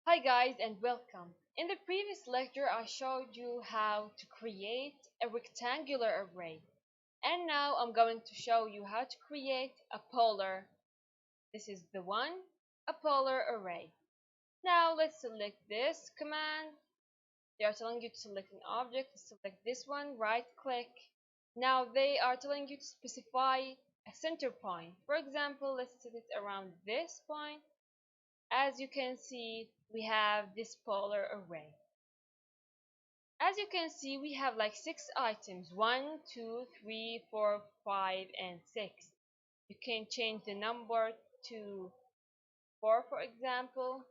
Hi guys and welcome. In the previous lecture I showed you how to create a rectangular array, and now I'm going to show you how to create a polar. This is the one, a polar array. Now let's select this command. They are telling you to select an object. Select this one, right click. Now they are telling you to specify a center point. For example, let's set it around this point. As you can see, we have this polar array. As you can see, we have like 6 items: 1, 2, 3, 4, 5, and 6. You can change the number to 4, for example,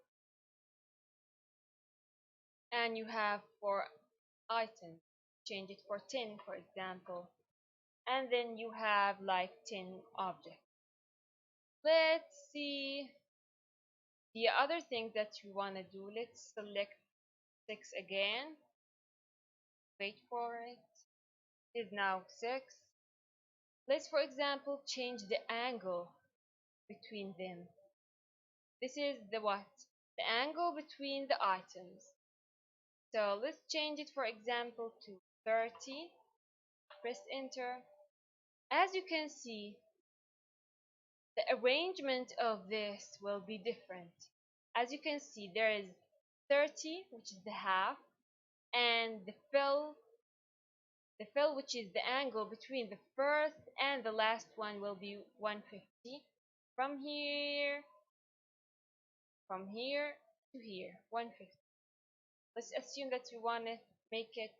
and you have 4 items. Change it for 10, for example, and then you have like 10 objects. Let's see the other thing that you want to do. Let's select 6 again. Wait for it. Is now 6. Let's, for example, change the angle between them. This is the what? The angle between the items. So let's change it, for example, to 30. Press enter. As you can see, the arrangement of this will be different. As you can see, there is 30, which is the half, and the fill, which is the angle between the first and the last one, will be 150. From here to here, 150. Let's assume that we want to make it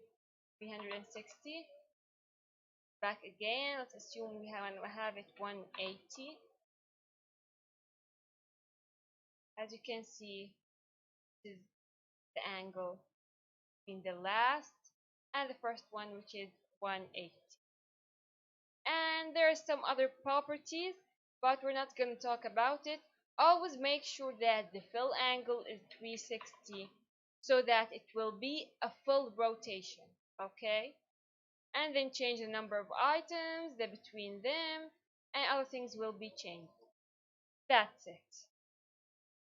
360. Back again, let's assume we have it 180. As you can see, this is the angle between the last and the first one, which is 180. And there are some other properties, but we're not going to talk about it. Always make sure that the fill angle is 360 so that it will be a full rotation, okay? And then change the number of items, the between them, and other things will be changed. That's it.